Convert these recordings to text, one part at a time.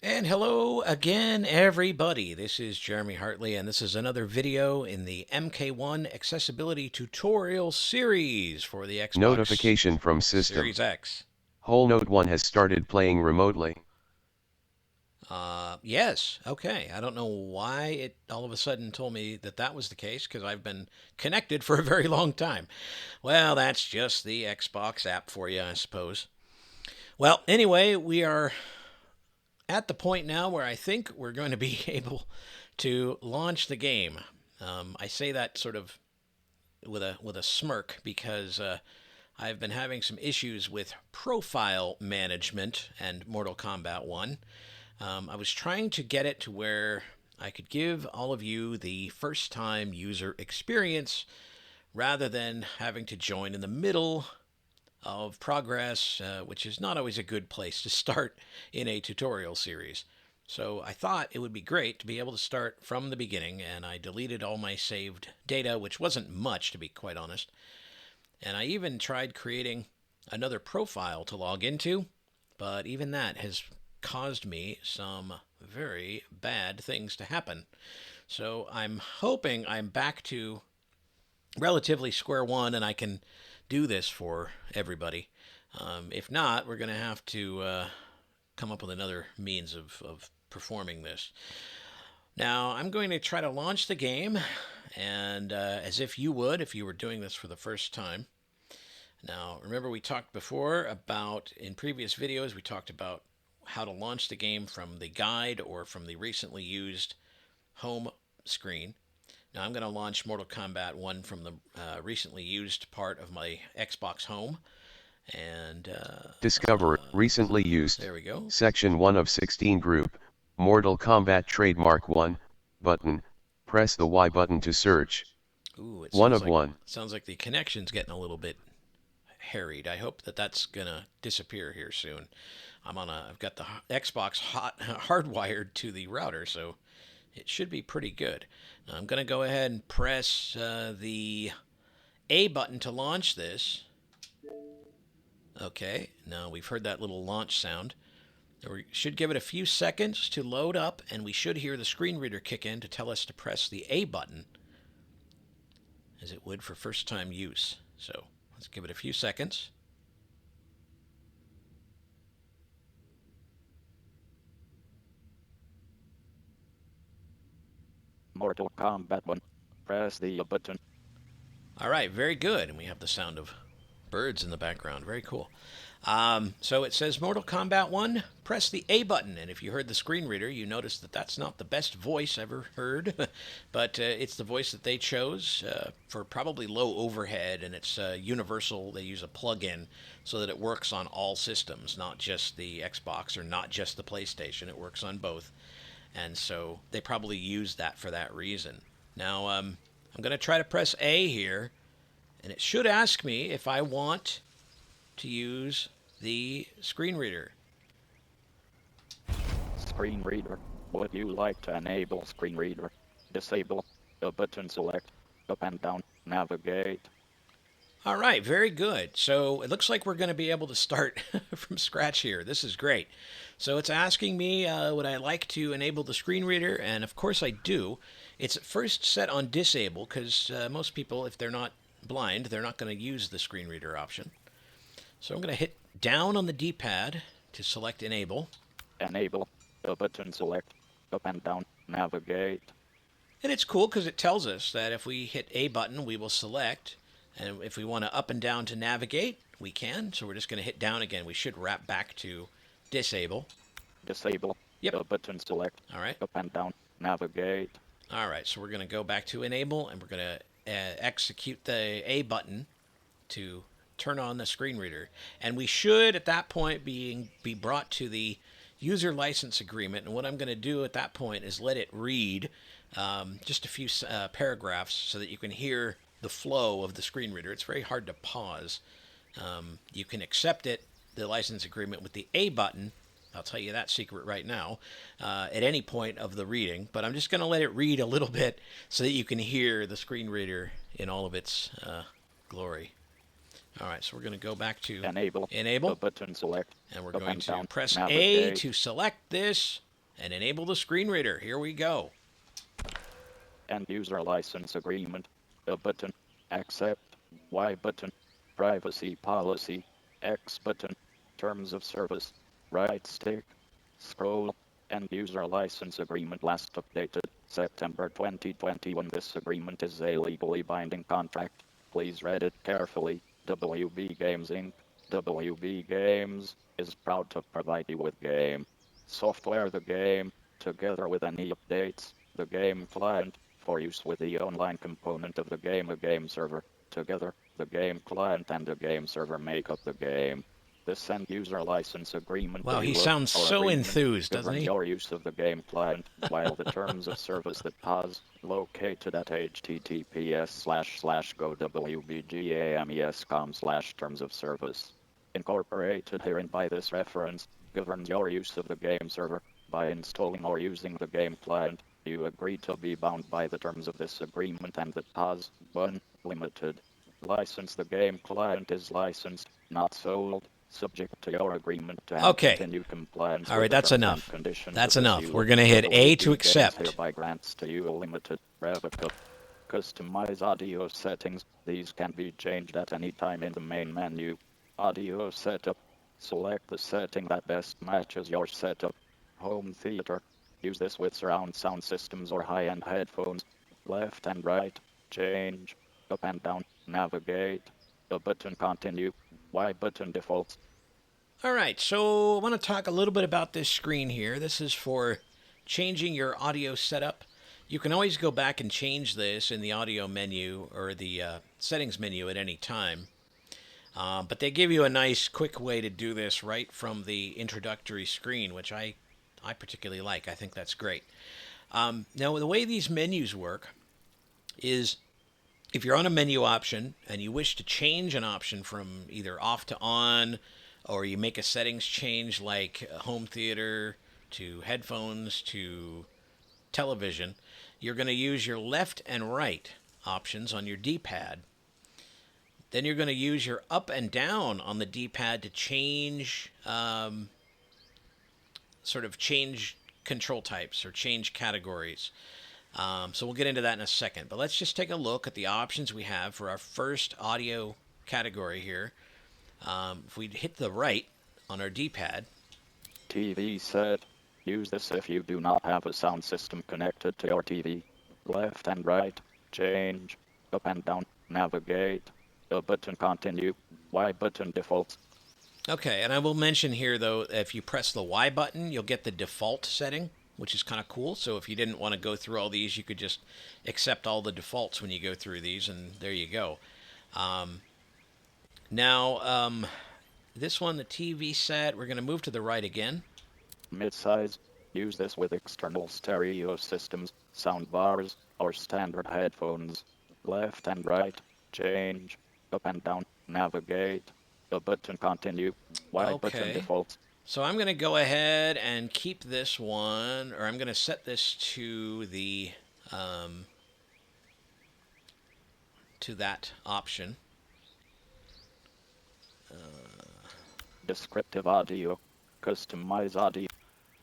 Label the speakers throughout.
Speaker 1: And hello again, everybody. This is Jeremy Hartley, and this is another video in the MK1 accessibility tutorial series for the Xbox
Speaker 2: Notification from system.
Speaker 1: Series X.
Speaker 2: Whole Note 1 has started playing remotely.
Speaker 1: Yes, okay. I don't know why it all of a sudden told me that that was the case because I've been connected for a very long time. Well, that's just the Xbox app for you, I suppose. Well, anyway, we are at the point now where I think we're going to be able to launch the game. I say that sort of with a smirk because I've been having some issues with profile management and Mortal Kombat 1. I was trying to get it to where I could give all of you the first time user experience rather than having to join in the middle of progress, which is not always a good place to start in a tutorial series. So I thought it would be great to be able to start from the beginning, and I deleted all my saved data, which wasn't much, to be quite honest. And I even tried creating another profile to log into, but even that has caused me some very bad things to happen. So I'm hoping I'm back to relatively square one and I can do this for everybody. If not, we're going to have to come up with another means of performing this. Now, I'm going to try to launch the game, and as if you would if you were doing this for the first time. Now, remember we talked before about, in previous videos, we talked about how to launch the game from the guide or from the recently used home screen. Now I'm going to launch Mortal Kombat 1 from the recently used part of my Xbox Home. And
Speaker 2: Discover, recently used.
Speaker 1: there we go.
Speaker 2: Section 1 of 16 group, Mortal Kombat Trademark 1, button, press the Y button to search.
Speaker 1: Ooh, it
Speaker 2: 1 of 1.
Speaker 1: sounds like the connection's getting a little bit harried. I hope that that's going to disappear here soon. I've got the Xbox hardwired to the router, so it should be pretty good. Now I'm going to go ahead and press the A button to launch this. Okay, now we've heard that little launch sound. We should give it a few seconds to load up, and we should hear the screen reader kick in to tell us to press the A button, as it would for first time use. So let's give it a few seconds.
Speaker 3: Mortal Kombat 1. Press the button.
Speaker 1: All right, very good. And we have the sound of birds in the background. Very cool. So it says Mortal Kombat 1, press the A button. And if you heard the screen reader, you notice that that's not the best voice ever heard, but it's the voice that they chose for probably low overhead, and it's universal. They use a plug-in so that it works on all systems, not just the Xbox or not just the PlayStation. It works on both. And so they probably use that for that reason. Now, I'm going to try to press A here, and it should ask me if I want to use the screen reader.
Speaker 3: Screen reader. Would you like to enable screen reader? Disable the button, select up and down, navigate.
Speaker 1: All right, very good. So it looks like we're going to be able to start from scratch here. This is great. So it's asking me would I like to enable the screen reader, and of course I do. It's at first set on disable because most people, if they're not blind, they're not going to use the screen reader option. So I'm going to hit down on the D-pad to select enable.
Speaker 3: Enable the button, select up and down, navigate.
Speaker 1: And it's cool because it tells us that if we hit A button, we will select. And if we want to up and down to navigate, we can. So we're just going to hit down again. We should wrap back to disable.
Speaker 3: Disable the button, select
Speaker 1: All right.
Speaker 3: up and down, navigate.
Speaker 1: All right, so we're going to go back to enable, and we're going to execute the A button to turn on the screen reader. And we should, at that point, be brought to the user license agreement. And what I'm going to do at that point is let it read just a few paragraphs so that you can hear the flow of the screen reader. It's very hard to pause. You can accept it, the license agreement, with the A button. I'll tell you that secret right now, at any point of the reading. But I'm just going to let it read a little bit so that you can hear the screen reader in all of its glory. All right, so we're going to go back to
Speaker 3: enable
Speaker 1: the
Speaker 3: button, select
Speaker 1: and we're
Speaker 3: up
Speaker 1: going
Speaker 3: and
Speaker 1: to
Speaker 3: down,
Speaker 1: press
Speaker 3: navigate.
Speaker 1: A to select this. and enable the screen reader. Here we go.
Speaker 3: End user license agreement. A button. Accept. Y button. Privacy policy. X button. Terms of service. Right stick. Scroll. End user license agreement last updated September 2021. This agreement is a legally binding contract. Please read it carefully. WB Games Inc. WB Games is proud to provide you with game software, the game, together with any updates, the game client, for use with the online component of the game, a game server. Together, the game client and the game server make up the game. This end user license agreement
Speaker 1: Wow, he
Speaker 3: developer
Speaker 1: sounds
Speaker 3: or
Speaker 1: so
Speaker 3: agreement
Speaker 1: enthused, doesn't
Speaker 3: governs
Speaker 1: he?
Speaker 3: your use of the game client, while the terms of service that pause located at https://go.wbgames.com/terms of service. Incorporated herein by this reference governs your use of the game server. By installing or using the game client, you agree to be bound by the terms of this agreement and that pause 1. Limited. License. The game client is licensed, not sold, subject to your agreement and
Speaker 1: Okay.
Speaker 3: continue compliance
Speaker 1: All
Speaker 3: with
Speaker 1: right,
Speaker 3: the
Speaker 1: that's
Speaker 3: terms and
Speaker 1: enough.
Speaker 3: conditions of
Speaker 1: That's
Speaker 3: this
Speaker 1: enough.
Speaker 3: ULA.
Speaker 1: We're going to hit A to
Speaker 3: WB Games
Speaker 1: accept.
Speaker 3: hereby grants to you a limited revoca. Customize audio settings. These can be changed at any time in the main menu. Audio setup. Select the setting that best matches your setup. Home theater. Use this with surround sound systems or high-end headphones. Left and right. Change. Up and down. Navigate. A button continue. Y button defaults.
Speaker 1: All right, so I want to talk a little bit about this screen here. This is for changing your audio setup. You can always go back and change this in the audio menu or the settings menu at any time. But they give you a nice, quick way to do this right from the introductory screen, which I particularly like. I think that's great. Now, the way these menus work is if you're on a menu option and you wish to change an option from either off to on, or you make a settings change like home theater to headphones to television, you're going to use your left and right options on your D-pad. Then you're going to use your up and down on the D-pad to change, change control types or change categories. So we'll get into that in a second. But let's just take a look at the options we have for our first audio category here. If we hit the right on our D-pad.
Speaker 3: TV set. Use this if you do not have a sound system connected to your TV. Left and right. Change. Up and down. Navigate. A button continue. Y button defaults.
Speaker 1: Okay, and I will mention here, though, if you press the Y button, you'll get the default setting, which is kind of cool. So if you didn't want to go through all these, you could just accept all the defaults when you go through these, and there you go. Now, this one, the TV set, we're going to move to the right again.
Speaker 3: Mid-size. Use this with external stereo systems, sound bars, or standard headphones. Left and right. Change. Up and down. Navigate. A button continue. Y button
Speaker 1: Okay.
Speaker 3: defaults.
Speaker 1: So I'm going to go ahead and keep this one, or I'm going to set this to the to that option.
Speaker 3: Descriptive audio. Customize audio.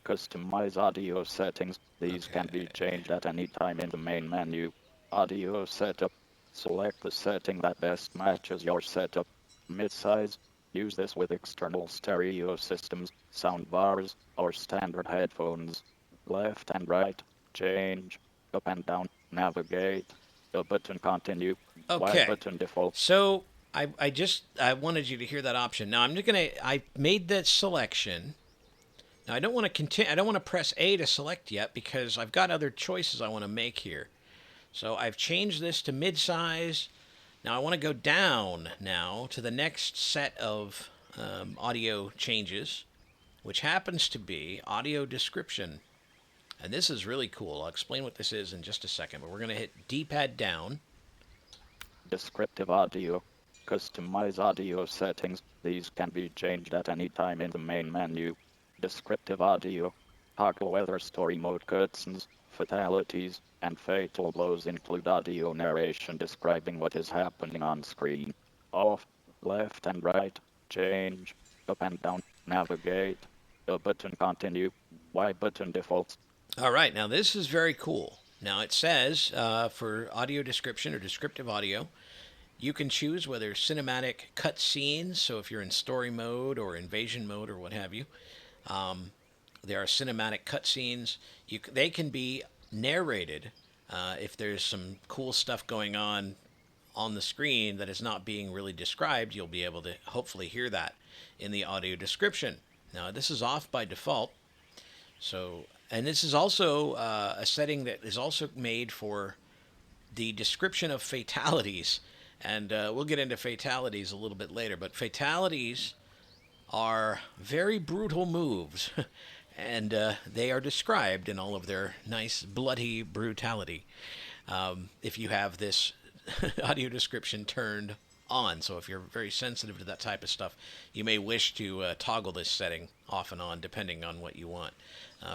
Speaker 3: Customize audio settings. These can be changed at any time in the main menu. Audio setup. Select the setting that best matches your setup. Mid-size. Use this with external stereo systems, sound bars, or standard headphones. Left and right. Change. Up and down. Navigate. A button continue. Y
Speaker 1: Okay.
Speaker 3: button default.
Speaker 1: So I wanted you to hear that option. Now I'm just gonna I made that selection. Now I don't want to continue. I don't want to press A to select yet because I've got other choices I want to make here. So I've changed this to mid-size. Now I want to go down now to the next set of audio changes, which happens to be audio description. And this is really cool. I'll explain what this is in just a second, but we're going to hit D-pad down.
Speaker 3: Descriptive audio. Customize audio settings. These can be changed at any time in the main menu. Descriptive audio. Toggle weather story mode cutscenes, fatalities, and fatal blows include audio narration describing what is happening on screen. Off, left and right, change, up and down, navigate, a button continue. Y button defaults.
Speaker 1: All right, now this is very cool. Now it says for audio description or descriptive audio, you can choose whether cinematic cut scenes, so if you're in story mode or invasion mode or what have you, there are cinematic cutscenes. They can be narrated if there's some cool stuff going on the screen that is not being really described. You'll be able to hopefully hear that in the audio description. Now, this is off by default. So, and this is also a setting that is also made for the description of fatalities. And we'll get into fatalities a little bit later. But fatalities are very brutal moves. And they are described in all of their nice bloody brutality if you have this audio description turned on. So if you're very sensitive to that type of stuff, you may wish to toggle this setting off and on depending on what you want.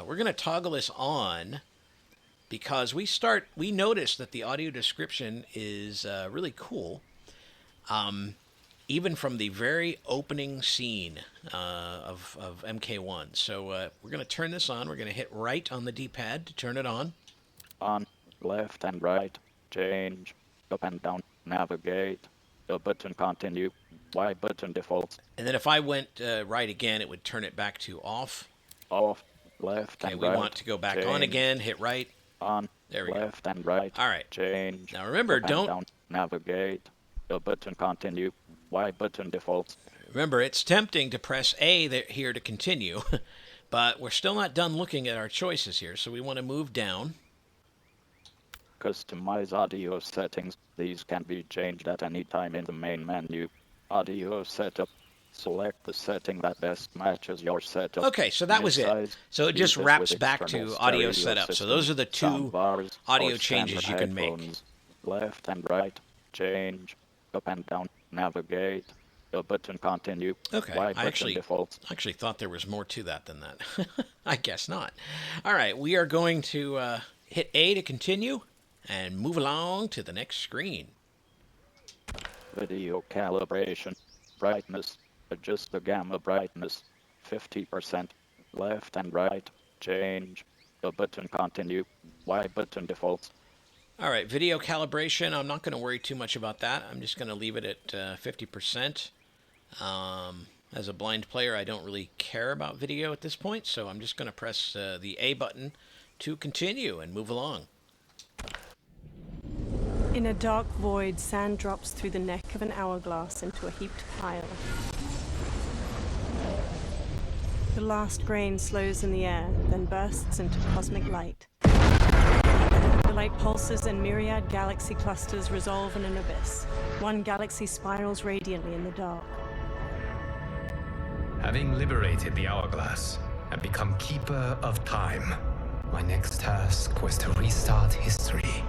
Speaker 1: We're going to toggle this on because we notice that the audio description is really cool. Even from the very opening scene of MK1. So we're going to turn this on. We're going to hit right on the D-pad to turn it on.
Speaker 3: On, left and right, change, up and down, navigate, the button continue, Y button defaults.
Speaker 1: And then if I went right again, it would turn it back to off.
Speaker 3: Off, left
Speaker 1: Okay,
Speaker 3: and
Speaker 1: we
Speaker 3: right.
Speaker 1: want to go back
Speaker 3: change,
Speaker 1: on again, hit right.
Speaker 3: On,
Speaker 1: There we
Speaker 3: left and right.
Speaker 1: All right.
Speaker 3: Change.
Speaker 1: Now remember,
Speaker 3: up and
Speaker 1: don't
Speaker 3: down, navigate, the button continue, Y button defaults.
Speaker 1: remember it's tempting to press A here to continue, but we're still not done looking at our choices here. So we want to move down.
Speaker 3: Customize audio settings. These can be changed at any time in the main menu. Audio setup. Select the setting that best matches your setup.
Speaker 1: Okay, so that was it.
Speaker 3: Mid-size,
Speaker 1: So it just
Speaker 3: use
Speaker 1: wraps
Speaker 3: with
Speaker 1: back
Speaker 3: external
Speaker 1: to audio
Speaker 3: stereo
Speaker 1: setup. So
Speaker 3: system,
Speaker 1: those are the two
Speaker 3: soundbars,
Speaker 1: audio
Speaker 3: or
Speaker 1: changes
Speaker 3: standard
Speaker 1: you can make.
Speaker 3: headphones. Left and right, change, up and down, navigate, the button continue,
Speaker 1: Okay,
Speaker 3: Y
Speaker 1: I
Speaker 3: button
Speaker 1: actually
Speaker 3: defaults.
Speaker 1: thought there was more to that than that. I guess not. All right, we are going to hit A to continue and move along to the next screen.
Speaker 3: Video calibration, brightness, adjust the gamma brightness, 50%, left and right, change, the button continue, Y button defaults.
Speaker 1: All right, video calibration. I'm not going to worry too much about that. I'm just going to leave it at 50%. As a blind player, I don't really care about video at this point, so I'm just going to press the A button to continue and move along.
Speaker 4: In a dark void, sand drops through the neck of an hourglass into a heaped pile. The last grain slows in the air, then bursts into cosmic light. The light pulses and myriad galaxy clusters resolve in an abyss. One galaxy spirals radiantly in the dark.
Speaker 5: Having liberated the hourglass and become keeper of time, my next task was to restart history.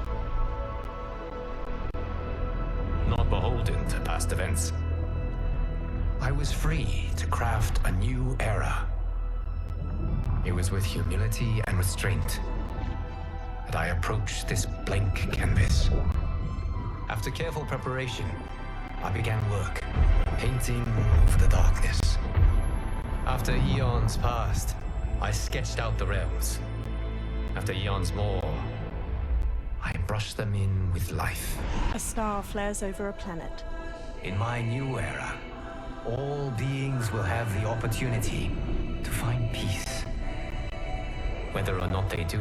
Speaker 5: Not beholden to past events, I was free to craft a new era. It was with humility and restraint that I approached this blank canvas. After careful preparation, I began work, painting over the darkness. After eons passed, I sketched out the realms. After eons more, I brushed them in with life.
Speaker 4: A star flares over a planet.
Speaker 5: In my new era, all beings will have the opportunity to find peace. Whether or not they do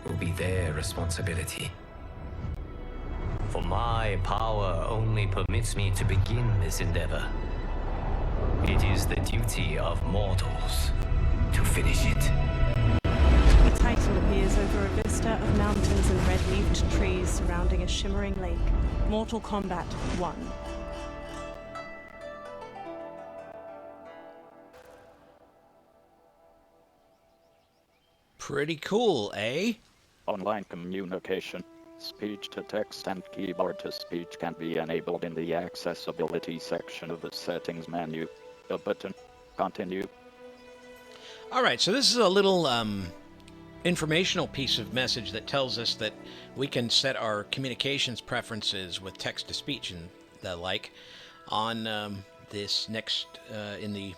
Speaker 5: will be their responsibility. For my power only permits me to begin this endeavor. It is the duty of mortals to finish it.
Speaker 4: A titan appears over a vista of mountains and red-leafed trees surrounding a shimmering lake. Mortal Kombat 1.
Speaker 1: Pretty cool, eh?
Speaker 3: Online communication, speech to text and keyboard to speech can be enabled in the accessibility section of the settings menu. The button continue.
Speaker 1: All right, so this is a little informational piece of message that tells us that we can set our communications preferences with text-to-speech and the like on this next in the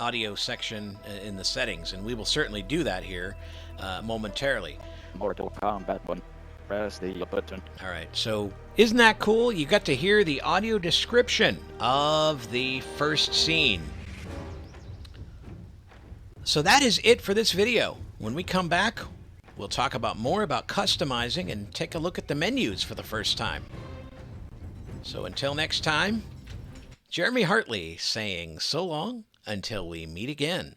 Speaker 1: audio section in the settings, and we will certainly do that here momentarily.
Speaker 3: Mortal Kombat 1. Press the button.
Speaker 1: All right, so isn't that cool? You got to hear the audio description of the first scene. So that is it for this video. When we come back, we'll talk about more about customizing and take a look at the menus for the first time. So until next time, Jeremy Hartley saying so long until we meet again.